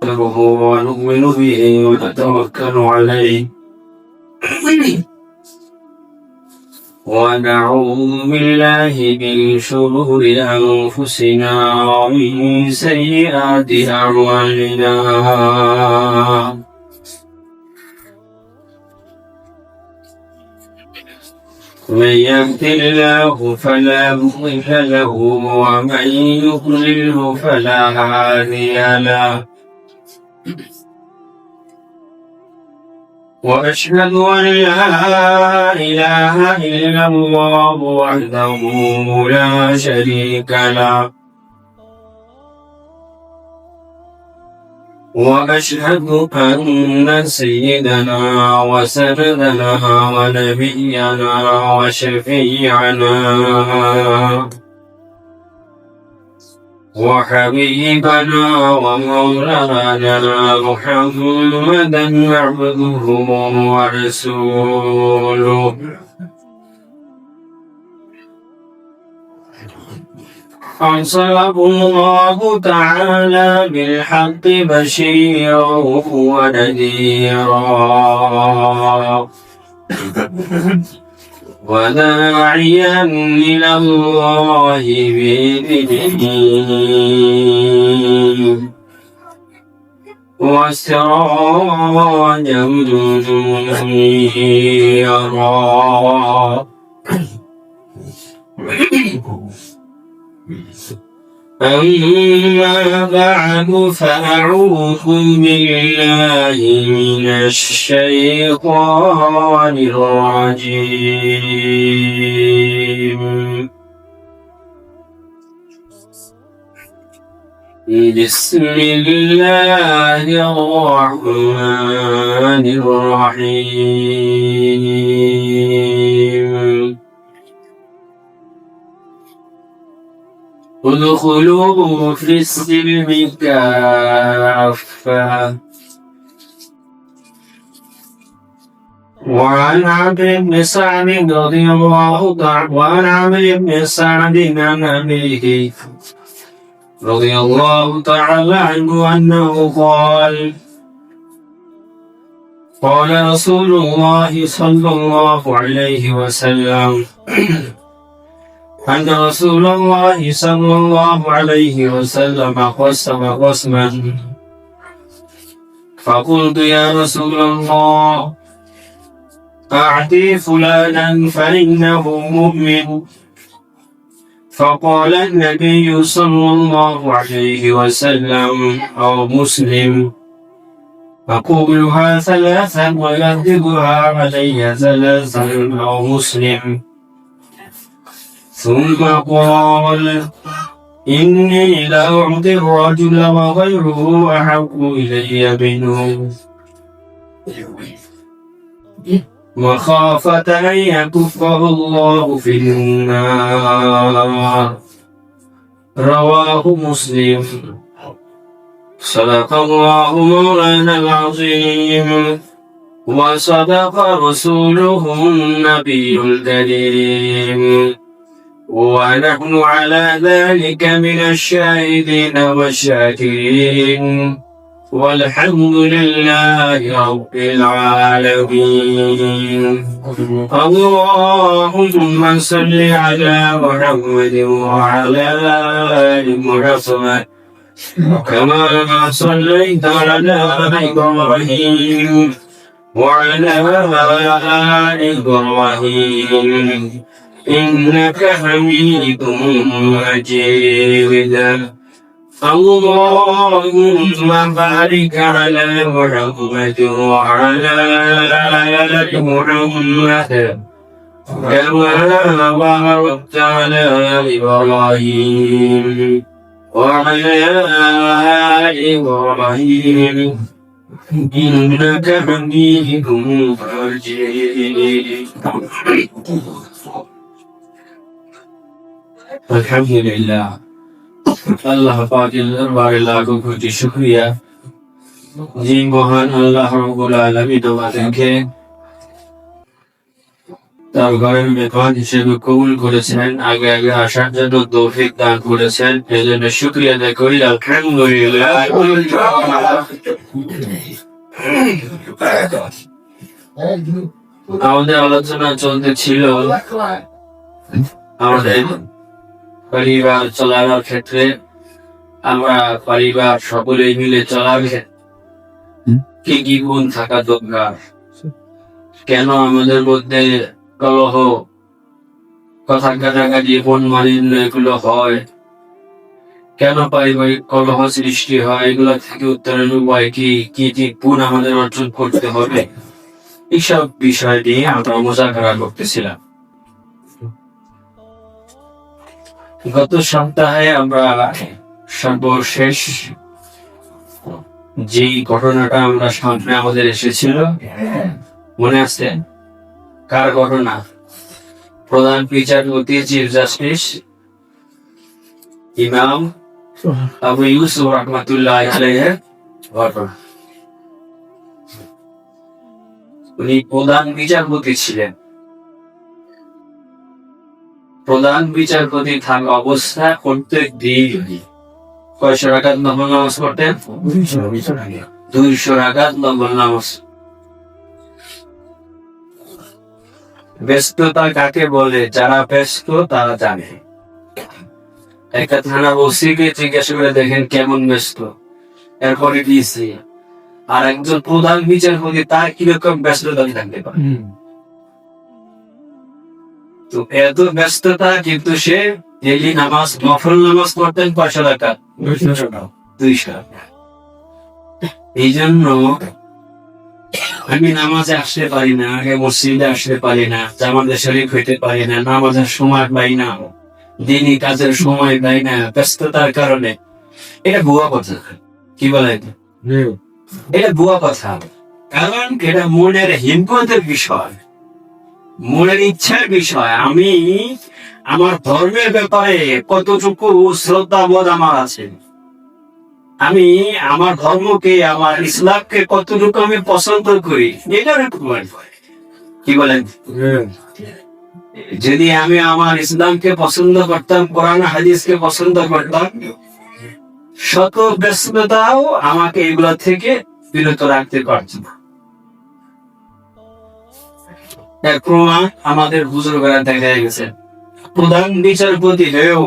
نستغفره ونؤمن به ونتوكل عليه ونعوذ بالله من شرور أنفسنا ومن سيئات أعمالنا من يهد الله فلا مضل له ومن يضلله فلا هادي له وأشهد أن لا إله إلا الله وحده لا شريك له وأشهد أن سيدنا وسندنا ونبينا وشفيعنا وحبيبنا ومولانا محمدا عبده ورسوله أرسله الله تعالى بالحق بشيرا ونذيرا وداعيا إلى الله بإذنه وسراجا منيرا أما بعد فأعوذ بالله من الشيطان الرجيم بسم الله الرحمن الرحيم ادخلوا في السلم كافة وعن عمرو بن سعد رضي الله تعالى وعن عمرو بن سعد عن أبيه رضي الله تعالى عنه أنه قال قال رسول الله صلى الله عليه وسلم أن رسول الله صلى الله عليه وسلم قسم قسما فقلت يا رسول الله أعطي فلانا فإنه مؤمن فقال النبي صلى الله عليه وسلم أو مسلم أقولها ثلاثا ويرددها علي ثلاثا أو مسلم ثم قال إني لأعطي الرجل وغيره أحب إلي منه مخافة أن يكفه الله في النار رواه مسلم صدق الله مولانا العظيم وصدق رسوله النبي الكريم ونحن على ذلك من الشاهدين والشاكرين والحمد لله رب العالمين اللهم صل على محمد وعلى آل محمد كما صليت على إبراهيم وعلى آل إبراهيم إنك حميد مجيد اللهم بارك على محمد وعلى آل محمد كما باركت على إبراهيم وعلى آل إبراهيم إنك حميد مجيد আলহামদুলিল্লাহ আল্লাহ পাকের দরবারে লাখো কোটি শুকরিয়া যে মহান আল্লাহ রাব্বুল আলামিন আমাদেরকে তার ঘরের মেহমান হিসেবে কবুল করেছেন, আগে আগে আসার জন্য তৌফিক দান করেছেন। এই জন্য শুকরিয়া আদায় করি, আলহামদুলিল্লাহ। আমাদের আলোচনা চলতেছিল আমাদের পরিবার চলানোর ক্ষেত্রে, আমরা পরিবার সকলে মিলে চলাবে কি কি গুণ থাকা দরকার, কেন আমাদের মধ্যে কলহ, কথা কাটাকাটি, মন মালিন্য এগুলো হয়, কেন পারিবারিক কলহ সৃষ্টি হয়, এগুলো থেকে উত্তরের উপায় কি, কি কি গুণ আমাদের অর্জন করতে হবে, এইসব বিষয় নিয়ে আমরা মোজাকারা করতেছিলাম। গত সপ্তাহে আমরা সর্বশেষ যেই ঘটনাটা আমরা সামনে আমাদের এসেছিল, মনে আছে কার ঘটনা? প্রধান বিচারপতি চিফ জাস্টিস ইমাম আবু ইউসুফ রহমাতুল্লাহ আলাইহির ঘটনা। উনি প্রধান বিচারপতি ছিলেন। প্রধান বিচারপতি থাকা অবস্থায় প্রত্যেক দিন কয়শো রাকাত নফল নামাজ পড়তেন? 200 রাকাত নফল নামাজ। ব্যস্ততা কাকে বলে? যারা ব্যস্ত তারা জানে। একটা থানার ওসিকে জিজ্ঞাসা করে দেখেন কেমন ব্যস্ত, এরপরে ডিসি। আর একজন প্রধান বিচারপতি, তার কিরকম ব্যস্ততা থাকতে পারে? তো এত ব্যস্ততা, কিন্তু সে ডেইলি নামাজ, নফল নামাজ পড়তেন 500 রাকাত, 200। এই জন্য আমি নামাজে আসতে পারি না, আগে মসজিদে আসতে পারি না, জামাতে শরীফ হইতে পারি না, নামাজের সময় পাই না, দিনই কাজের সময় পাই না, ব্যস্ততার কারণে। এটা ভুয়া কথা। কি বলে? এটা ভুয়া কথা। কারণ এটা মনের হিম্মতের বিষয়, মনের ইচ্ছার বিষয়। আমি আমার ধর্মের ব্যাপারে কতটুকু শ্রদ্ধাবোধ আমার আছে, আমি আমার ধর্মকে, আমার ইসলামকে কতটুকু আমি পছন্দ করি, এটার প্রমাণ করে। কি বলেন? যদি আমি আমার ইসলামকে পছন্দ করতাম, কোরআন হাদিসকে পছন্দ করতাম, শত ব্যস্ততাও আমাকে এগুলো থেকে বিরত রাখতে পারত না। এর প্রমাণ আমাদের বুজুর্গরা দেখা গেছে। প্রধান বিচারপতি হয়েও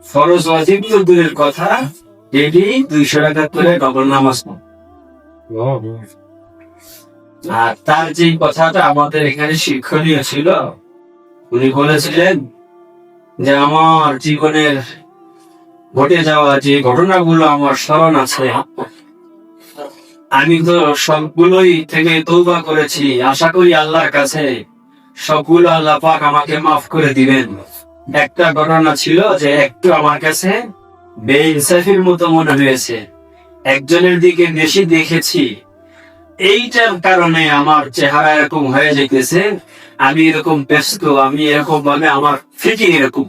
ফরজ ওয়াজিব তো দূরের কথা, ডেইলি 200 রাকাত করে নফল নামাজ পড়ে। আর তার যে কথাটা আমাদের এখানে শিক্ষণীয় ছিল, উনি বলেছিলেন যে আমার জীবনের ঘটে যাওয়া যে ঘটনাগুলো আমার স্মরণ আছে, আমি তো সবগুলোই থেকে তওবা করেছি। আশা করি আল্লাহর কাছে সবগুলো আল্লাহ পাক আমাকে মাফ করে দিবেন। একটা ঘটনা ছিল যে একটু আমার কাছে বেইনসাফির মতো মনে হয়েছে, একজনের দিকে বেশি দেখেছি, এইটার কারণে আমার চেহারা এরকম হয়ে যেতেছে, আমি এরকম ব্যস্ত, আমি এরকম ভাবে আমার ফিকির এরকম।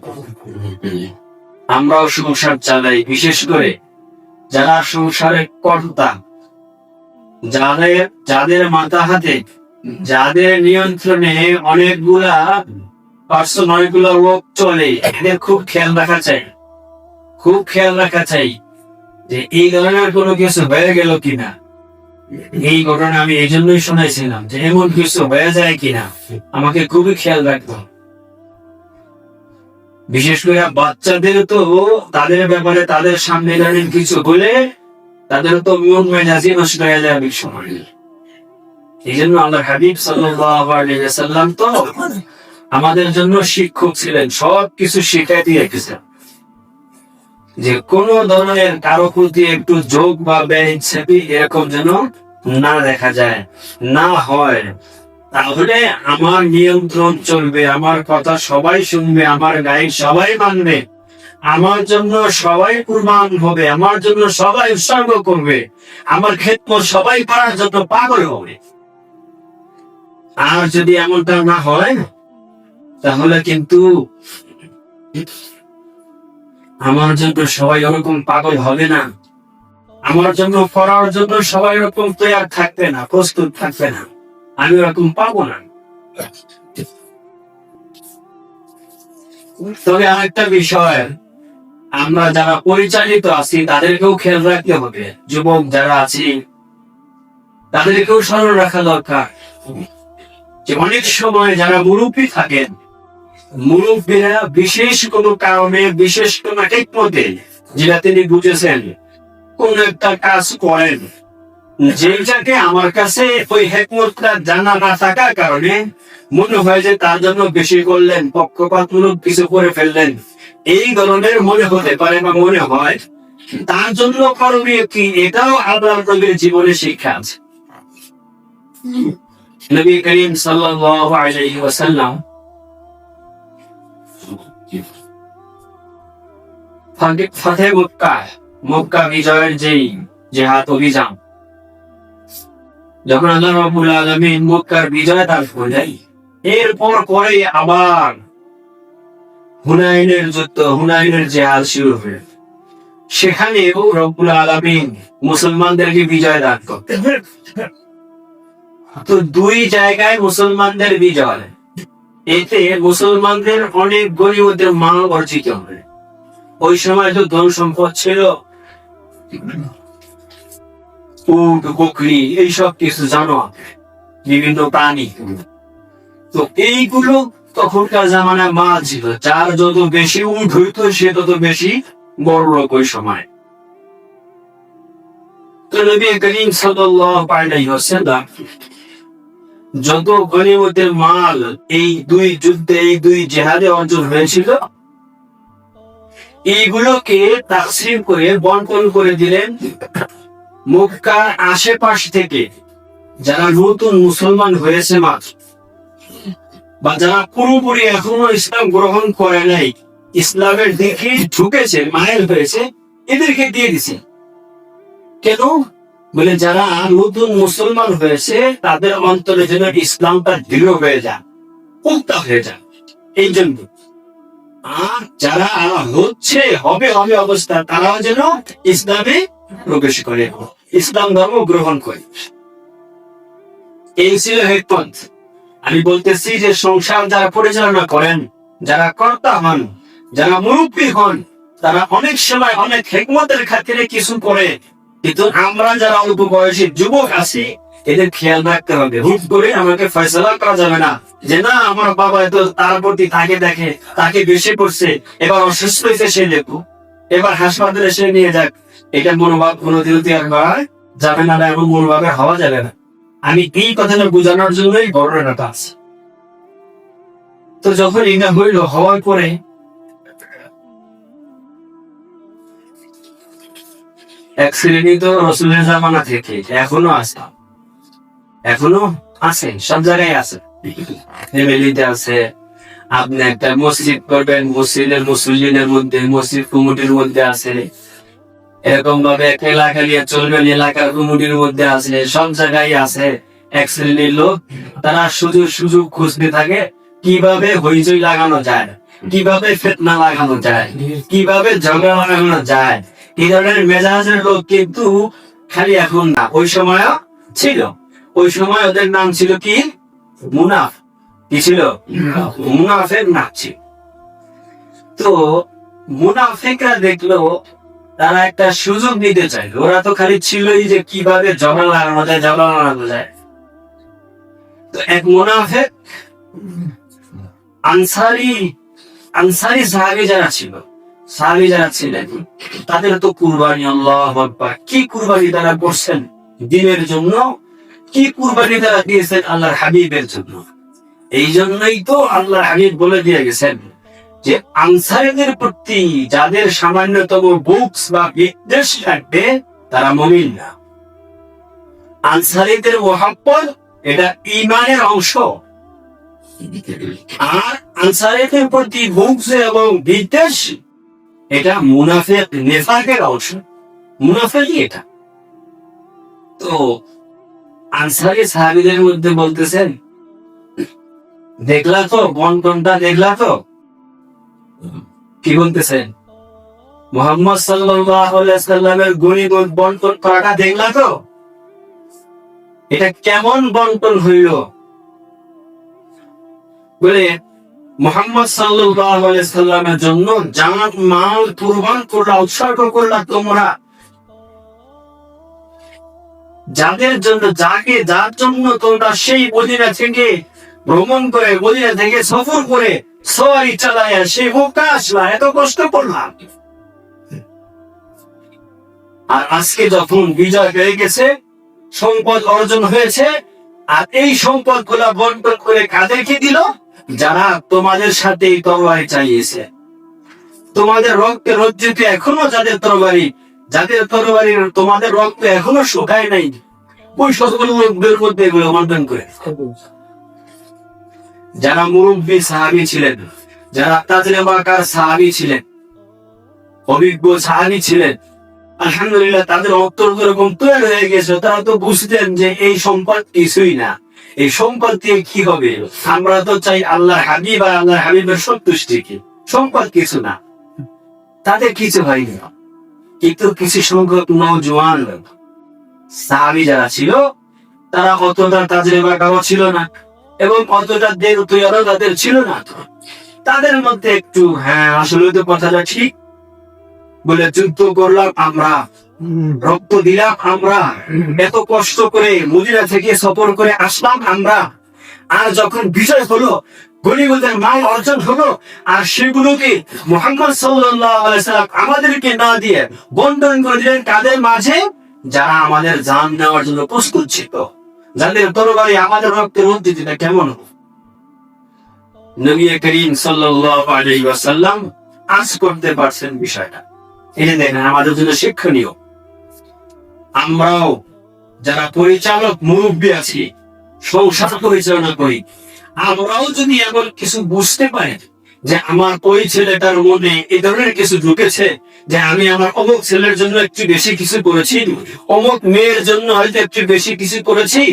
আমরাও সংসার চালাই, বিশেষ করে যারা সংসারের কর্তা, যাদের মাথা হাতে, যাদের নিয়ন্ত্রণে অনেকগুলা পার্সন, অনেকগুলা লোক চলে, এদের খুব খেয়াল রাখা চাই, খুব খেয়াল রাখা চাই যে এই ধরনের কোনো কিছু হয়ে গেল কিনা। এই ঘটনা আমি এই জন্যই শোনাইছিলাম যে এমন কিছু হয়ে যায় কিনা আমাকে খুবই খেয়াল রাখতে। বিশেষ করে বাচ্চাদের তো, তাদের ব্যাপারে তাদের সামনে দাঁড়িয়ে কিছু বলে তাদের তো মন মেজাজি নষ্ট হয়ে যায় অনেক সময়। এই জন্য আল্লাহ হাবিব সাল্লাল্লাহু আলাইহি ওয়াসাল্লাম তো আমাদের জন্য শিক্ষক ছিলেন, সবকিছু শিখাই দিয়ে গেছেন যে কোন ধরনের কারো প্রতি একটু যোগ বা বেইনসাফি এরকম যেন না দেখা যায়, না হয়। তাহলে আমার নিয়ন্ত্রণ চলবে, আমার কথা সবাই শুনবে, আমার গায়ে সবাই মানবে, আমার জন্য সবাই কুরবান হবে, আমার জন্য সবাই উৎসর্গ করবে, আমার খেদমত সবাই করার জন্য পাগল হবে। আর যদি এমনটা না হয়, তাহলে কিন্তু আমার জন্য সবাই ওরকম পাগল হবে না, আমার জন্য করার জন্য সবাই ওরকম তৈরি থাকবে না, প্রস্তুত থাকবে না, আমি ওরকম পাবো না। তবে আরেকটা বিষয়, আমরা যারা পরিচালিত আছি তাদেরকেও খেয়াল রাখতে হবে। যুবক যারা আছি তাদেরকেও স্মরণ রাখা দরকার যে অনেক সময় যারা মুরব্বী থাকেন, মুরব্বীরা বিশেষ কোনো কারণে, বিশেষ কোনো হিকমতে, যেটা তিনি বুঝেছেন, কোন একটা কাজ করেন, যেটাকে আমার কাছে ওই হিকমতটা জানা না থাকার কারণে মনে হয় যে তার জন্য বেশি করলেন, পক্ষপাতমূলক কিছু করে ফেললেন, এই ধরনের মনে হতে পারে বা মনে হয়, তার জন্য করণীয় কি, এটাও আল্লাহর নবীর জীবনে শিক্ষা আছে। নবী করিম সাল্লাল্লাহু আলাইহি ওয়াসাল্লাম ফাতহে মক্কা বিজয়ের যেই জিহাদ অভিযান, যখন আল্লাহ রাব্বুল আলামিন মক্কার বিজয় দান করলেন, এরপর পরে আবার হুনাইনের যুদ্ধ, হুনাইনের জিহাদ শুরু হল। সেখানেও রব্বুল আলামিন মুসলমানদেরকে বিজয় দান করতেন। তো দুই জায়গায় মুসলমানদের বিজয়, এতে মুসলমানদের অনেক গনিমতের মাল অর্জিত হয়। ওই সময় তো ধন সম্পদ ছিল, উট বকরি এইসব কিছু, জানো, বিভিন্ন প্রাণী। তো এইগুলো তখনকার জামানায় মাল ছিল, যার যত বেশি উট হইতো সে তত বেশি বড় লোক ওই সময়। তো নবী করিম সাল্লাল্লাহু আলাইহি ওয়াসাল্লাম যত গনিমতের মাল এই দুই যুদ্ধে, এই দুই জিহাদে অর্জন হয়েছিল, এইগুলোকে তাকসিম করে বন্টন করে দিলেন মক্কার আশেপাশ থেকে যারা নতুন মুসলমান হয়েছে মাত্র, বা যারা পুরোপুরি এখনো ইসলাম গ্রহণ করে নাই, ইসলামের দিকে ঢুকেছে, মাইল হয়েছে, এদেরকে দিয়ে দিছে। কেন বলে, যারা নতুন মুসলমান হয়েছে তাদের অন্তরে যেন ইসলামটা দৃঢ় হয়ে যায়, পুক্তা হয়ে যায়, এই জন্য। আর যারা হচ্ছে হবে অবস্থা, তারাও যেন ইসলামে প্রবেশ করে, ইসলাম ধর্ম গ্রহণ করে। এই ছিল হিকমত। আমি বলতেছি যে সংসার যারা পরিচালনা করেন, যারা কর্তা হন, যারা মুরব্বী হন, তারা অনেক সময় অনেক হিকমতের খাতিরে কিছু করে, কিন্তু আমরা যারা অল্প বয়সী যুবক আছি এদের খেয়াল রাখতে হবে। হুট করে আমাকে ফয়সালা করা যাবে না যে না আমার বাবা তো তার প্রতি তাকে দেখে, তাকে বেশি করছে, এবার অসুস্থ হয়েছে সে দেখো, এবার হাসপাতালে এসে নিয়ে যাক, এটা মনোভাব কোনোদিনও তৈরি করা যাবে না, এমন মনোভাবে হওয়া যাবে না। আমি এই কথাটা বোঝানোর জন্যই ঘটনাটা আছে। তো যখন এটা হইল, হওয়ার পরে এক শ্রেণী তো রসুলের জামানা থেকে এখনো আছে, এখনো আছে, সব জায়গায় আছে, ফ্যামিলিতে আছে। আপনি একটা মসজিদ করবেন, মসজিদের মুসল্লিনের মধ্যে, মসজিদ কমিটির মধ্যে আছে, এরকম ভাবে একটা এলাকা নিয়ে চলবেন, এলাকার কমিটির মধ্যে আছে, সব জায়গায় আছে এক শ্রেণীর লোক। তারা সুযোগ খুঁজতে থাকে কিভাবে হইচই লাগানো যায়, কিভাবে ফিতনা লাগানো যায়, কিভাবে ঝগড়া লাগানো যায়। এই ধরনের মেজাজের লোক কিন্তু খালি এখন না, ওই সময় ছিল। ওই সময় ওদের নাম ছিল কি, মুনাফ। কি ছিল? মুনাফের নাম ছিল। তো মুনাফিকরা দেখলো তারা একটা সুযোগ নিতে চাইলো। ওরা তো খালি ছিলই যে কিভাবে ঝগড়া লাগানো যায়, ঝগড়া লাগানো যায়। তো এক মুনাফিক আনসারি সাহাবী যারা ছিল, সাহাবী যারা ছিলেন, তাদের তো কুরবানি, আল্লাহু আকবার, কি কুরবানি তারা করছেন দ্বীনের জন্য, কি কুরবানি তারা দিয়েছেন আল্লাহর হাবিবের জন্য। এই জন্যই তো আল্লাহর হাবিব বলে দিয়ে গেছেন যে আনসারীদের প্রতি যাদের সামান্যতম বুকস বা বিদ্বেষ থাকবে তারা মুমিন না। আনসারীদের মুহাব্বত এটা ঈমানের অংশ, আর আনসারীদের প্রতি বুকস এবং বিদ্বেষ এটা মুনাফিক, নেফাকের অংশ, মুনাফিকই এটা। তো আনসারী সাহাবীদের মধ্যে বলতেছেন, দেখলা তো বন্টনটা, দেখলা তো? কি বলতেছেন? মুহাম্মদ সাল্লাল্লাহু আলাইহি ওয়াসাল্লামের গনিমত বন্টন করাটা দেখলা তো? এটা কেমন বন্টন হইল? বলে মুহাম্মদ সাল্লাল্লাহু আলাইহি সাল্লামের জন্য জান মাল কুরবান করলা, উৎসর্গ করলা তোমরা। যাদের জন্য যার জন্য তোমরা সেই মদিনা থেকে ভ্রমণ করে, মদিনা থেকে সফর করে সওয়ারি চালায়া সেই মক্কা আসলা, এত কষ্ট করলাম। আর আজকে যখন বিজয় হয়ে গেছে, সম্পদ অর্জন হয়েছে, আর এই সম্পদ গুলা বন্টন করে কাদেরকে দিল? যারা তোমাদের সাথে এই তরবারি চালিয়েছে। তোমাদের রক্তে রঞ্জিত এখনো যাদের তরবারির তোমাদের রক্ত এখনো শুকায় নাই, ওই সকল লোকদের মধ্যে এগুলো বন্টন করে। যারা মুরব্বী সাহাবী ছিলেন, যারা তাজরিবাকার সাহাবী ছিলেন, অভিজ্ঞ সাহাবী ছিলেন, আলহামদুলিল্লাহ তাদের অন্তর এরকম তৈরি হয়ে গেছে। তারা তো বুঝতেন যে এই সম্পদ কিছুই না, এই সম্পদ দিয়ে কি হবে? আমরা তো চাই আল্লাহ হাবিব আর আল্লাহ হাবিবের সন্তুষ্টিকে, সম্পদ কিছু না। তাদের কিছু হয়নি, কিন্তু কিছু সংখ্যক নওজোয়ান সাহাবী যারা ছিল, তারা অতটা তাজরিবাকারও ছিল না এবং অতটা দেহ তৈরি তাদের ছিল না। তাদের মধ্যে একটু আসলে তো কথাটা ঠিক, বলে যুদ্ধ করলাম আমরা, রক্ত দিলাম আমরা, এত কষ্ট করে মদিনা থেকে সফর করে আসলাম আমরা, আর যখন বিজয় হলো, গনিমতের মাল অর্জন হলো, আর সেগুলোকে মুহাম্মদ সাল্লাল্লাহু আলাইহি সাল্লাম আমাদেরকে না দিয়ে বন্টন করে দিলেন কাদের মাঝে? যারা আমাদের জান নেওয়ার জন্য প্রস্তুত ছিল, যাদের তরবারি আমাদের রক্তের রঞ্জিত। কেমন নবী করিম সাল্লাল্লাহু আলাইহি ওয়াসাল্লাম আজ করতে পারছেন বিষয়টা। এটা দেখেন আমাদের জন্য শিক্ষণীয়। আমরাও যারা পরিচালক মুরব্বী আছি, সংসার পরিচালনা করি, আমরাও যদি এমন কিছু বুঝতে পারি যে আমার ওই ছেলেটার মনে এই ধরনের কিছু ঢুকেছে, যে আমি আমার অমুক ছেলের জন্য একটু বেশি কিছু করেছি, অমুক মেয়ের জন্য হয়তো একটু বেশি কিছু করেছি,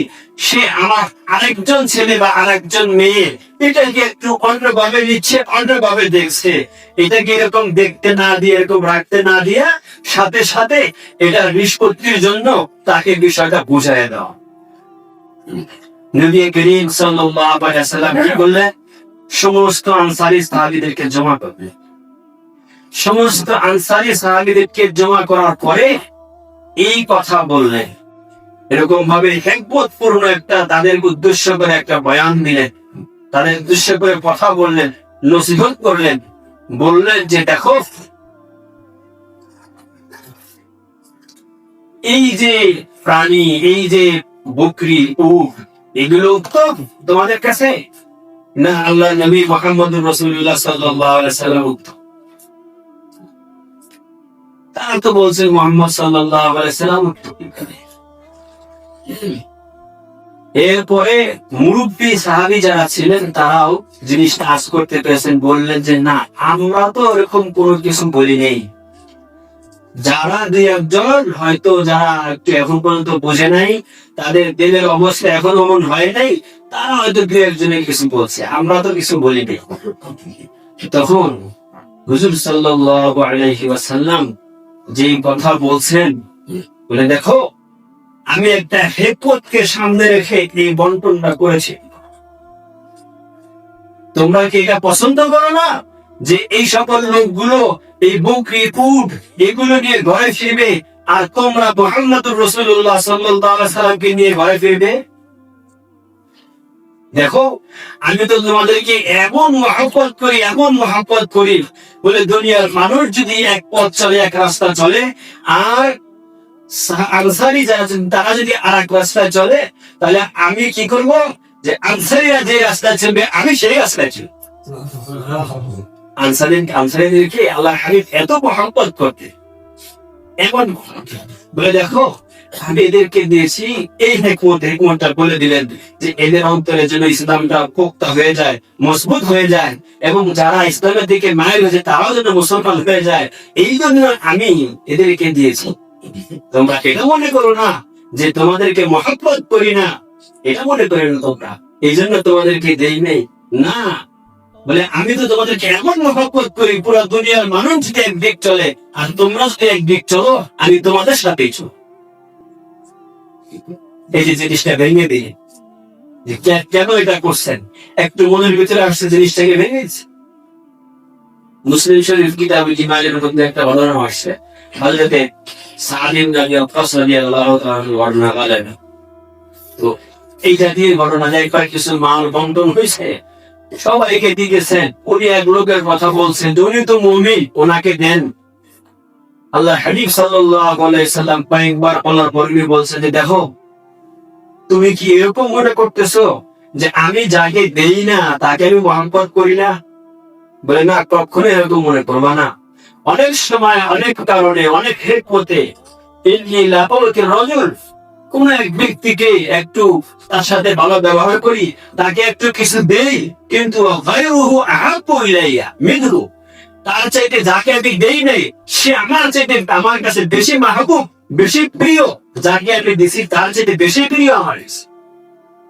সে আমার আরেকজন ছেলে বা আরেকজন মেয়ে এটাকে একটু অন্যভাবে নিচ্ছে, অন্যভাবে দেখছে, এটাকে এরকম দেখতে না দিয়ে, এরকম রাখতে না দিয়ে, সাথে সাথে এটা নিষ্পত্তির জন্য তাকে বিষয়টা বুঝাই দেওয়া। নবী করিম সাল্লাল্লাহু আলাইহি ওয়াসাল্লাম কি বললেন? সমস্ত আনসারী সাহাবীদেরকে জমা করবে। সমস্ত আনসারী সাহাবীদেরকে জমা করার পরে এই কথা বললেন, এরকম ভাবে হিকমতপূর্ণ একটা তাদের উদ্দেশ্য করে একটা বয়ান দিলেন, তাদের উদ্দেশ্য করে কথা বললেন, নসিহত করলেন, বললেন যে দেখো, এই যে প্রাণী, এই যে বকরি, উট, এগুলো উত্তম তোমাদের কাছে না আল্লাহ নবী মুহাম্মদুর রাসূলুল্লাহ সাল্লাল্লাহু আলাইহি ওয়াসাল্লাম উত্তম? তারা তো বলছে মুহাম্মদ সাল্লাল্লাহু আলাইহি ওয়াসাল্লাম উত্তম। এরপরে মুরব্বী সাহাবী যারা ছিলেন, তারাও জিনিসটা আজ করতে পেরেছেন, বললেন যে না, আমরা তো এরকম কোনো কিছু বলি নেই। যারা দুই একজন হয়তো যারা একটু এখন পর্যন্ত বোঝে নাই, তাদের দিলের অবস্থা এখন এমন হয় নাই, তারা হয়তো দুই একজনের কিছু বলছে, আমরা তো কিছু বলি নাই। তখন হুজুর সাল্লাল্লাহু আলাইহি ওয়াসাল্লাম যে কথা বলছেন, বলে দেখো, আমি একটা হিকমতকে সামনে রেখে এই বন্টনটা করেছি। তোমরা কি এটা পছন্দ করো না যে এই সকল লোকগুলো এই বকরি, উট এগুলো নিয়ে ঘরে ফিরবে, আর তোমরা মুহাম্মদুর রাসূলুল্লাহ সাল্লাল্লাহু আলাইহি ওয়াসাল্লামকে নিয়ে ঘরে ফিরবে? দেখো, আমি তো তোমাদেরকে এমন মহব্বত করি বলে দুনিয়ার মানুষ যদি এক পথ চলে, এক রাস্তা চলে, আর আনসারী যারা তারা যদি আর এক রাস্তায় চলে, তাহলে আমি কি করব? যে আনসারীরা যে রাস্তায় চলবে আমি সেই রাস্তায় চলব। আনসারীদেরকে আল্লাহ হাবিব এত মহব্বত করতে, এমন বলে দেখো, আমি এদেরকে দিয়েছি এই হিকমতটা বলে দিলেন যে এদের অন্তরে যেন ইসলামটা পোক্তা হয়ে যায়, মজবুত হয়ে যায়, এবং যারা ইসলামের দিকে মায়ের হয়েছে তারাও যেন মুসলমান হয়ে যায়। এই জন্য আমি এদেরকে দিয়েছি। তোমরা এটা মনে করো না যে তোমাদেরকে মহব্বত করি না, এটা মনে করে না তোমরা, এই জন্য তোমাদেরকে দেই নেই না। বলে আমি তো তোমাদেরকে এমন মহব্বত করি, পুরো দুনিয়ার মানুষ যদি একদিক চলে আর তোমরা যদি একদিক চলো, আমি তোমাদের সাথেই চলো। এই যে জিনিসটা ভেঙে দিই, যে কেন এটা করছেন, একটু মনের ভিতরে আসছে জিনিসটাকে ভেঙে গেছে। মুসলিম শরীফ কিতাব ইমানের মধ্যে একটা ঘটনা আসছে, হযরতে সাদ ইবনে আবি ওয়াক্কাস রাদিয়াল্লাহু তাআলা বর্ণনা করেন। তো এইটা দিয়ে ঘটনা যায়, কিছু মাল বন্টন হয়েছে, সবাইকে দিয়েছেন। উনি এক লোকের কথা বলছেন যে উনি তো মুমিন, ওনাকে দেন। আল্লাহ হাবিব সাল্লাল্লাহু আলাইহি সাল্লাম কয়েকবার বলার পর উনি বলছেন যে দেখো, তুমি কি এরকম মনে করতেছো যে আমি যাকে দেই না তাকে আমি মহব্বত করি না? বলে না, কখনো এরকম মনে করবা না। অনেক সময়, অনেক কারণে, অনেক হিকমতে রজুল, কোন এক ব্যক্তিকে একটু তার সাথে ভালো ব্যবহার করি, তাকে একটু কিছু দেই, কিন্তু তার চাইতে যাকে আমি দেই নাই সে আমার চাইতে আমার কাছে বেশি মাহবুব, বেশি প্রিয়। যাকে আমি দিছি তার চাইতে বেশি প্রিয় আমার।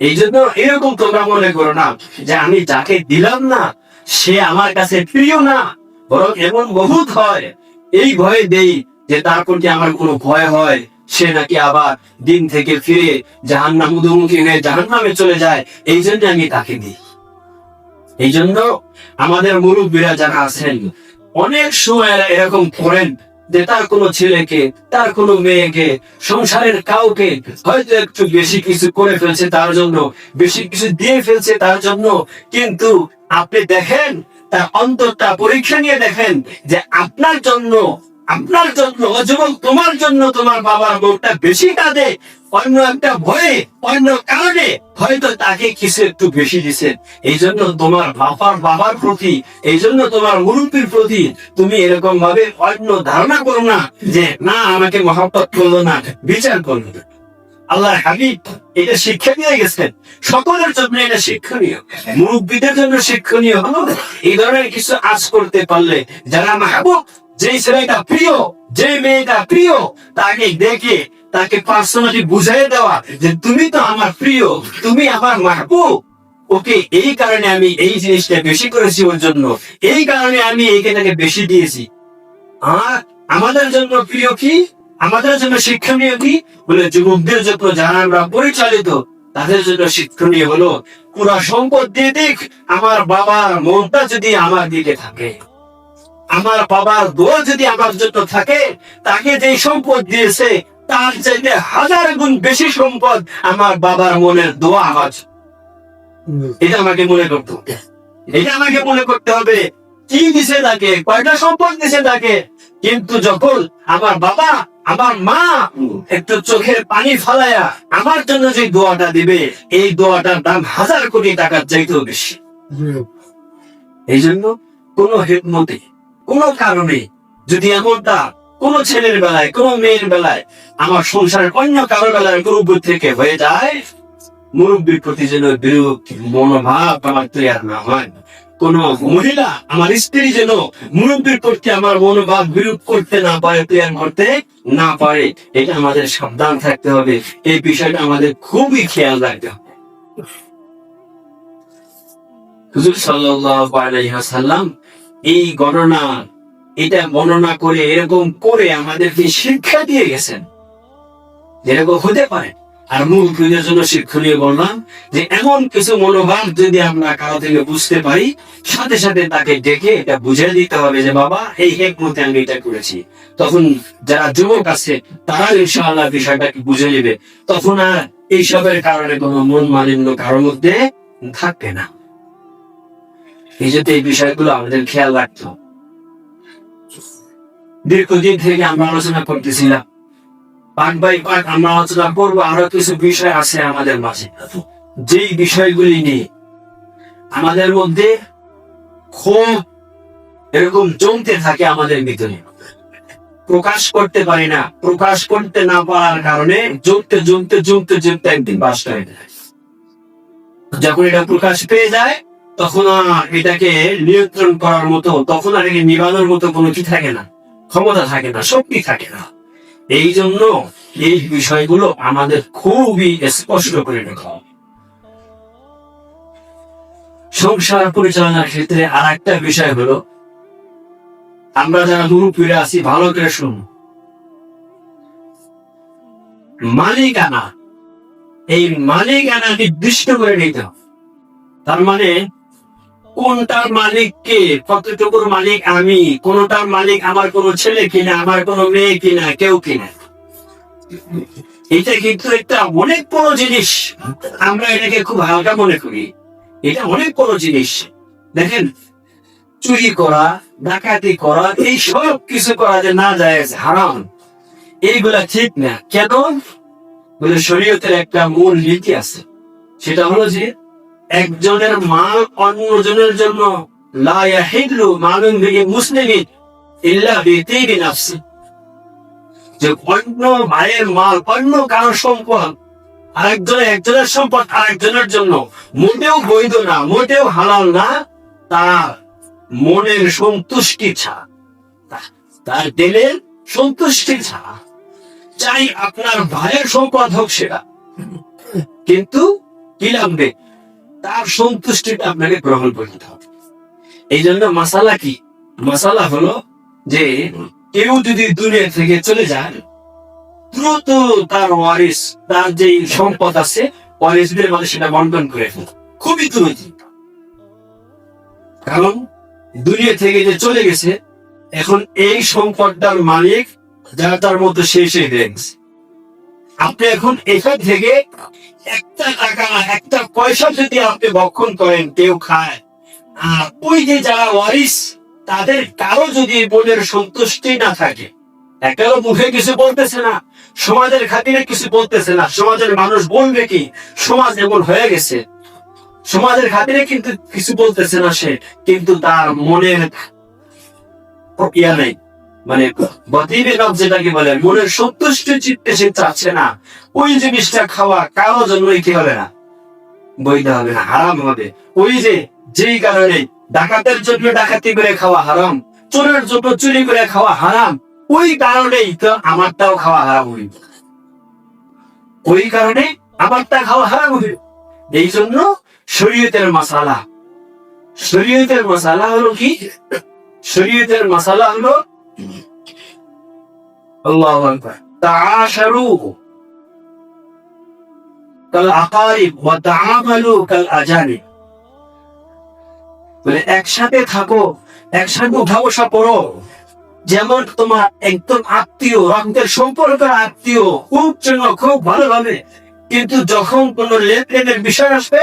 এই জন্য এরকম তোমরা মনে করো না যে আমি যাকে দিলাম না সে আমার কাছে প্রিয় না, বরং এমন বহুত হয় এই ভয়ে দেই যে তার প্রতি আমার কোনো ভয় হয়, সে নাকি আবার দিন থেকে ফিরে জাহান্নাম মুখোমুখি হয়ে জাহান্নামে চলে যায়, এই জন্য আমি তাকে দিই। এই জন্য আমাদের মুরব্বীরা যারা আছেন অনেক সময় এরকম করেন যে তার কোনো ছেলেকে, তার কোনো মেয়েকে, সংসারের কাউকে হয়তো একটু বেশি কিছু করে ফেলছে, তার জন্য বেশি কিছু দিয়ে ফেলছে তার জন্য, কিন্তু আপনি দেখেন তার অন্তরটা পরীক্ষা নিয়ে দেখেন যে আপনার জন্য যুবক, তোমার জন্য তোমার বাবার মুখটা বেশি কাঁদে অন্য একটা ভয়ে, অন্য কারণে হয়তো তাকে কিছু একটু বেশি দিচ্ছেন। এই জন্য তোমার বাবার প্রতি, এই জন্য তোমার মুরব্বীর প্রতি তুমি এরকম ভাবে অন্য ধারণা করো না যে না আমাকে মহব্বত করলো না, বিচার করলো না। আল্লাহর হাবিব এটা শিক্ষা দিয়ে গেছেন, সকলের জন্য এটা শিক্ষণীয়, মুরব্বীদের জন্য শিক্ষণীয় হলো এই ধরনের কিছু আজ করতে পারলে যারা মাহবুব, যে ছেলেটা প্রিয়, যে মেয়েটা প্রিয়, তাকে দেখে তাকে পার্সোনালি বুঝাই দেওয়া যে তুমি তো আমার প্রিয়, তুমি আমার মাহবুব, ওকে এই কারণে আমি এই জিনিসটা বেশি করেছি ওর জন্য, এই কারণে আমি এইটাকে বেশি দিয়েছি। আর আমাদের জন্য প্রিয় কি, আমাদের জন্য শিক্ষণীয় কি? বলে যুবকদের জন্য যারা আমরা পরিচালিত তাদের জন্য শিক্ষণীয় হলো পুরা সম্পদ দিয়ে দিক, আমার বাবার মনটা যদি আমার দিকে থাকে, আমার বাবার দোয়া যদি আমার জন্য থাকে, তাকে যে সম্পদ দিয়েছে তার চাইতে 1000 গুণ বেশি সম্পদ আমার বাবার মনের দোয়া আওয়াজ। এটা আমাকে মনে করতে হবে, এটা আমাকে মনে করতে হবে কি দিছে তাকে, কয়টা সম্পদ দিছে তাকে, কিন্তু যখন আমার বাবা, আমার মা একটু চোখের পানি ফালায়া আমার জন্য যে দোয়াটা দিবে, এই দোয়াটার দাম 1000 কোটি টাকার চাইতেও বেশি। এই জন্য কোন হিকমতে, কোন কারণে যদি এমনটা কোন ছেলের বেলায়, কোন মেয়ের বেলায়, আমার সংসারের অন্য কারোর বেলায় মুরব্বী থেকে হয়ে যায়, মুরব্বীর প্রতি যেন বিরূপ মনোভাব আমার তৈরি না হয়। কোন মহিলা, আমার স্ত্রী যেন মুরব্বীর প্রতি আমার মনোভাব বিরূপ করতে না পারে, তৈরি করতে না পারে, এটা আমাদের সাবধান থাকতে হবে। এই বিষয়টা আমাদের খুবই খেয়াল রাখতে হবে। হুজুর সাল্লাল্লাহু আলাইহি ওয়াসাল্লাম এই ঘটনা, এটা বর্ণনা করে এরকম করে আমাদেরকে শিক্ষা দিয়ে গেছেন যেরকম হতে পারে। আর মুরব্বীদের জন্য শিক্ষণীয় বললাম যে এমন কিছু মনোভাব যদি আমরা কারো থেকে বুঝতে পারি, সাথে সাথে তাকে ডেকে এটা বুঝিয়ে দিতে হবে যে বাবা এই হিকমতে আমি এটা করেছি। তখন যারা যুবক আছে তারা ইনশাআল্লাহ বিষয়টাকে বুঝে নেবে, তখন আর এইসবের কারণে কোনো মন মালিন্য কারোর মধ্যে থাকবে না। এই জন্য এই বিষয়গুলো আমাদের খেয়াল রাখতে হবে। দীর্ঘদিন থেকে আমরা আলোচনা করতেছিলাম, পার্ট বাই পার্ট আমরা আলোচনা করবো। আরো কিছু বিষয় আছে আমাদের মাঝে, যেই বিষয়গুলি নিয়ে আমাদের মধ্যে ক্ষোভ এরকম জমতে থাকে, আমাদের ভিতরে প্রকাশ করতে পারি না, প্রকাশ করতে না পারার কারণে জমতে জমতে জমতে জমতে একদিন বাস্ট হয়ে যায়। যখন এটা প্রকাশ পেয়ে যায় তখন আর এটাকে নিয়ন্ত্রণ করার মতো, তখন আর এটাকে নিবানোর মতো কোনো কি থাকে না, ক্ষমতা থাকে না, শক্তি থাকে না। এই জন্য এই বিষয়গুলো আমাদের খুবই স্পষ্ট করে রাখা হবে। সংসার পরিচালনার ক্ষেত্রে আর একটা বিষয় হলো, আমরা যারা মুরব্বীরা আছি ভালো করে শুনুন, মালিকানা এই মালিকানা নির্দিষ্ট করে নিতে হবে। তার মানে কোনটার মালিক কে, কতটুকুর মালিক আমি, কোনটার মালিক আমার কোনো ছেলে কিনা, আমার কোনো মেয়ে কিনা, কেউ কিনা। এটা কিন্তু একটা অনেক বড় জিনিস। আমরা এটাকে খুব হালকা মনে করি, এটা অনেক বড় জিনিস। দেখেন, চুরি করা, ডাকাতি করা, এই সব কিছু করা যে না যায়, হারাম, এইগুলা ঠিক না। কেন? বলে শরীয়তের একটা মূল নীতি আছে, সেটা হলো যে একজনের মাল অন্যজনের জন্য লা ইয়াহিল্লু মালুন মুসলিমিন ইল্লা বিতিবি নাফসি, যে অন্য ভাইয়ের মাল, অন্য কারোর সম্পদ একজনের সম্পদ আরেকজনের জন্য মোটেও বৈধ না, মোটেও হালাল না, তার মনের সন্তুষ্টি ছাড়া, তার দিলের সন্তুষ্টি ছাড়া। চাই আপনার ভাইয়ের সম্পদ হোক সেটা, কিন্তু কি লাগবে? তার সন্তুষ্টিটা আপনাকে গ্রহণ করতে হবে। এই জন্য মাসালা কি? মাসালা হলো যে কেউ যদি দুনিয়া থেকে চলে যায়, দ্রুত তার ওয়ারিস, তার যে সম্পদ আছে, ওয়ারিসদের মাঝে সেটা বন্টন করে ফেলে, খুবই দ্রুত। কারণ দুনিয়া থেকে যে চলে গেছে, এখন এই সম্পদটার মালিক যারা তার মতো শেষ হয়ে গেছে। আপনি এখন এখান থেকে একটা টাকা, একটা পয়সা যদি আপনি ভক্ষণ করেন, কেউ খায়, আর ওই যে যারা ওয়ারিস, তাদের কারো যদি মনের সন্তুষ্টি না থাকে, একারও মুখে কিছু বলতেছে না, সমাজের খাতিরে কিছু বলতেছে না, সমাজের মানুষ বলবে কি, সমাজ এমন হয়ে গেছে, সমাজের খাতিরে কিন্তু কিছু বলতেছে না সে, কিন্তু তার মনের ইয়া নেই, মানে যেটাকে বলে মনের সন্তুষ্টি চিত্তে সে চাচ্ছে না, ওই জিনিসটা খাওয়া কারো জন্যই কি হবে না, বৈধ হবে না, হারাম হবে। ওই যে যেই কারণে ডাকাতের জন্য ডাকাতি করে খাওয়া হারাম, চোরের জন্য চুরি করে খাওয়া হারাম, ওই কারণেই তো আমারটাও খাওয়া হারাম হইবে, ওই কারণে আমারটা খাওয়া হারাম হইবে। এই জন্য শরীয়তের মাসালা, শরীয়তের মাসালা হলো কি? শরীয়তের মাসালা হলো আল্লাহু আকবার, তাআশারু কাল আকারিব ওয়া তাআমালু কাল আজানিব। বলে একসাথে থাকো, একসাথে উঠা বসা করো, যেমন তোমার একদম আত্মীয়, রক্তের সম্পর্কের আত্মীয়, খুব চেনো, খুব ভালোভাবে। কিন্তু যখন কোন লেনদেনের বিষয় আসবে,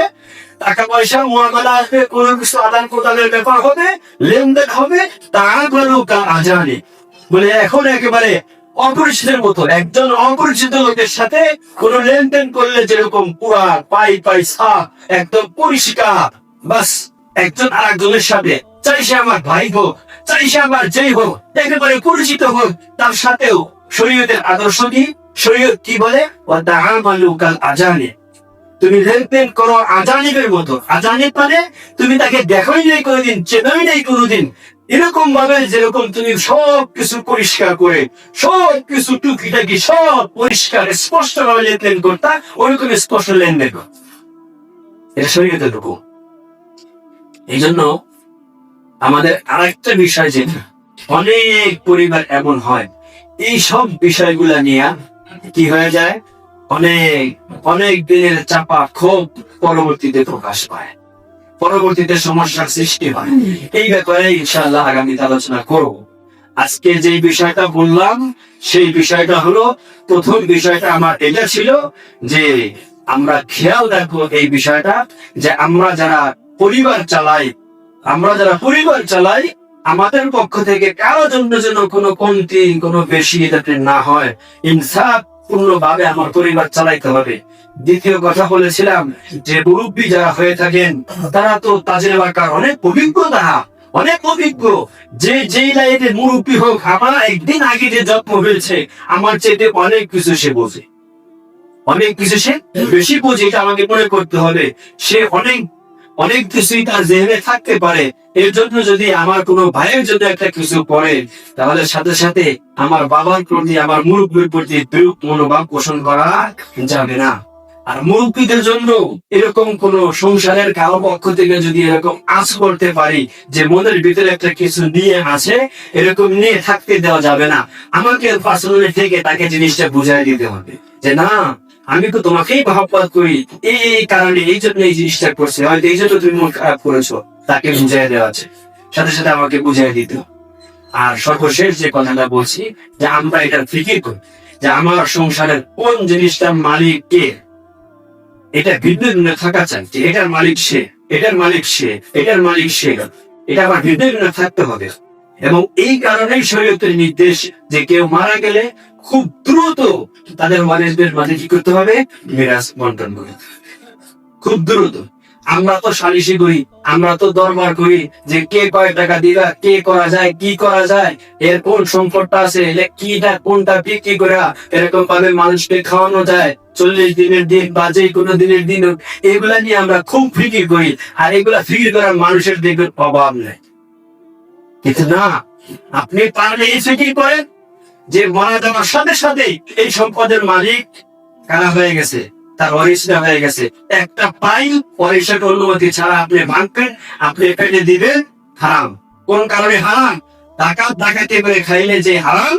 টাকা পয়সা মুআমালা আসবে, কোনো কিছু আদান প্রদানের ব্যাপার হবে, লেনদেন হবে, তাআমালু কাল আজানিব। বলে এখন একেবারে অপরিচিতের মতো, একজন অপরিচিত লোকের সাথে কোন লেনদেন করলে যেরকম পুরা পাই পাই সাফ, একদম পরিষ্কার, বাস একজন আরেকজনের সাথে, চাই সে আমার ভাই হোক, চাই সে আমার যেই হোক, একেবারে পরিচিত হোক, তার সাথেও শরীয়তের আদর্শ কি? শরীয়ত কি বলে? ওয়া তাআমালু কাল আজানিব, তুমি লেনদেন করো আজানিবের মতো। আজানিব মানে তুমি তাকে দেখোই নাই কোনোদিন, চেনোই নাই কোনোদিন, এরকম ভাবে যেরকম তুমি সব কিছু পরিষ্কার করে, সব কিছু টুকিটাকি সব পরিষ্কার স্পষ্ট ভাবে লেনদেন করতা, ওইরকম স্পষ্ট লেনদেন করতা। এটা শরীয়তের হুকুম। এই জন্য আমাদের আরেকটা বিষয়, যেটা অনেক পরিবার এমন হয়, এই সব বিষয়গুলা নিয়ে কি হয়ে যায়, অনেক অনেক দিনের চাপা ক্ষোভ পরবর্তীতে প্রকাশ পায়, পরবর্তীতে সমস্যার সৃষ্টি হয়। এই ব্যাপারে ইনশাআল্লাহ আগামীতে আলোচনা করব। আজকে যে বিষয়টা বললাম, সেই বিষয়টা হলো, প্রথম বিষয়টা আমার এটা ছিল যে আমরা খেয়াল রাখবো এই বিষয়টা, যে আমরা যারা পরিবার চালাই, আমাদের পক্ষ থেকে কারো জন্য যেন কোনো কমতি, কোনো বেশি যাতে না হয়, ইনসাফ পূর্ণভাবে আমার পরিবার চালাইতে হবে। দ্বিতীয় কথা বলেছিলাম যে মুরব্বী যারা হয়ে থাকেন, তারা তো তাদের এলাকার অনেক অভিজ্ঞতা, অনেক অভিজ্ঞ, যে যেই লাইনের মুরব্বী হোক, আমার একদিন আগে যে জন্ম হয়েছে, আমার চেয়ে অনেক কিছু সে বোঝে, অনেক কিছু সে বেশি বোঝে, এটা আমাকে মনে করতে হবে। সে অনেক অনেক কিছুই তার জেনে থাকতে পারে। এর জন্য যদি আমার কোনো ভাইয়ের জন্য একটা কিছু পড়ে, তাহলে সাথে সাথে আমার বাবার প্রতি, আমার মুরব্বীর প্রতি বিরূপ মনোভাব পোষণ করা যাবে না। আর মুরব্বীদের জন্য এরকম কোন সংসারের কারো পক্ষ থেকে যদি এরকম আঁচ করতে পারি যে মনের ভিতরে একটা কিছু নিয়ে আছে, এরকম নিয়ে থাকতে দেওয়া যাবে না। আমাকে পার্সোনালি থেকে তাকে জিনিসটা বুঝাই দিতে হবে যে না, আমি তো তোমাকেই মহব্বত করি, এই কারণে এই জন্য এই জিনিসটা করছে, হয়তো এই জন্য তুমি মন খারাপ করেছো। তাকে বুঝাই দেওয়া আছে, সাথে সাথে আমাকে বুঝাই দিত। আর সর্বশেষ যে কথাটা বলছি, যে আমরা এটার ফিকির করি যে আমার সংসারের কোন জিনিসটার মালিক কে, এটা ভিন্ন ভিন্ন থাকা চাই, যে এটার মালিক সে, এটার মালিক সে, এটার মালিক সে, এটা আবার ভিন্ন ভিন্ন থাকতে হবে। এবং এই কারণেই শরীয়তের নির্দেশ যে কেউ মারা গেলে খুব দ্রুত তাদের ওয়ারিসদের মাঝে কি করতে হবে, মিরাজ বন্টন করতে হবে, খুব দ্রুত। আমরা তো সালিশি করি, আমরা তো দরবার করি যে কে কয় টাকা দিবা, কে করা যায়, কি করা যায়, এর কোন সম্পদটা আছে, কিটা কোনটা বিক্রি করে এরকম ভাবে মানুষকে খাওয়ানো যায় 40 দিনের দিন বা যে কোনো দিনের দিন, এগুলা নিয়ে আমরা খুব ফিকির করি। আর এগুলা ফিকির করার মানুষের দেখবেন অভাব নেই। কিন্তু না, আপনি পারলে এই ফিকির করেন যে মারা যাওয়ার সাথে সাথে এই সম্পদের মালিক কারা হয়ে গেছে, তার ওয়ারিসরা হয়ে গেছে। একটা পাইল ওয়ারিসের অনুমতি ছাড়া আপনি ভাঙবেন, আপনি ফেলে দিবেন, হারাম। কোন কারণে হারাম? ডাকাত ডাকাতি করে খাইলে যে হারাম,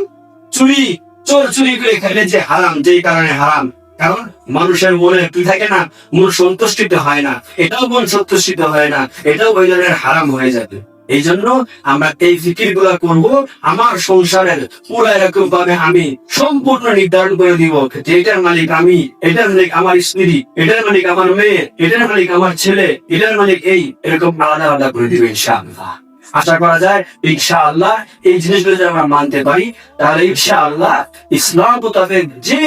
চুরি চোর চুরি করে খাইলে যে হারাম। যেই কারণে হারাম, কারণ মানুষের মনে একটু থাকে না, মন সন্তুষ্টিত হয় না, এটাও মন সন্তুষ্টিত হয় না, এটাও ওই ধরনের হারাম হয়ে যাবে। এই জন্য আমরা এই ফিকির গুলা করবো, আমার সংসারের পুরো এরকম ভাবে আমি সম্পূর্ণ নির্ধারণ করে দিব যে এটার মালিক আমি, এটার মালিক আমার স্ত্রী, এটার মালিক আমার মেয়ে, এটার মালিক আমার ছেলে, এটার মালিক এই, এরকম আলাদা আলাদা করে দিব ইনশাআল্লাহ। আশা করা যায় ইনশাআল্লাহ এই জিনিসগুলো যদি আমরা মানতে পারি, তাহলে ইনশাআল্লাহ ইসলাম মোতাবেক যে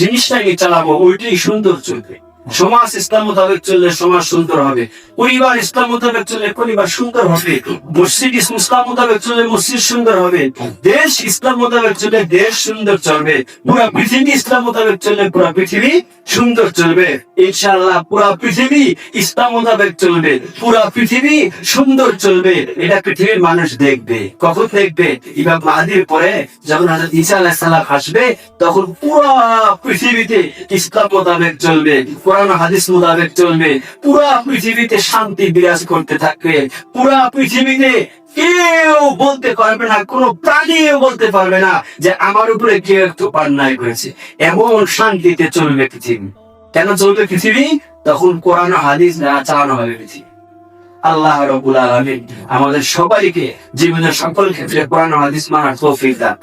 জিনিসটাকে চালাবো ওইটাই সুন্দর চলবে। সমাজ ইসলাম মোতাবেক চললে সমাজ সুন্দর হবে, পরিবার ইসলাম মোতাবেক চললে পরিবার সুন্দর হবে, মসজিদ ইসলাম মোতাবেক চললে মসজিদ সুন্দর হবে, দেশ ইসলাম মোতাবেক চললে দেশ সুন্দর চলবে, পুরা পৃথিবী ইসলাম মোতাবেক চললে পুরা পৃথিবী সুন্দর চলবে। ইনশাআল্লাহ পুরা পৃথিবী ইসলাম মোতাবেক চলবে, পুরা পৃথিবী সুন্দর চলবে। এটা পৃথিবীর মানুষ দেখবে। কখন দেখবে? ইমাম মাহদীর পরে যখন হযরত ঈসা আলাইহিস সালাম আসবে, তখন পুরা পৃথিবীতে ইসলাম মোতাবেক চলবে, কোরআন হাদিস মোতাবেক চলবে, পুরা পৃথিবীতে শান্তি বিরাজ করতে থাকবে। পুরা পৃথিবীতে কেউ বলতে পারবে না, কোন প্রাণীও বলতে পারবে না যে আমার উপরে কেউ একটু অন্যায় করেছে। এমন শান্তিতে চলবে পৃথিবী। কেন চলবে পৃথিবী? তখন কোরআন হাদিস না চালানো হবে পৃথিবী। আল্লাহ রাব্বুল আলামিন আমাদের সবাইকে জীবনের সকল ক্ষেত্রে কোরআন হাদিস মানার তৌফিক দান।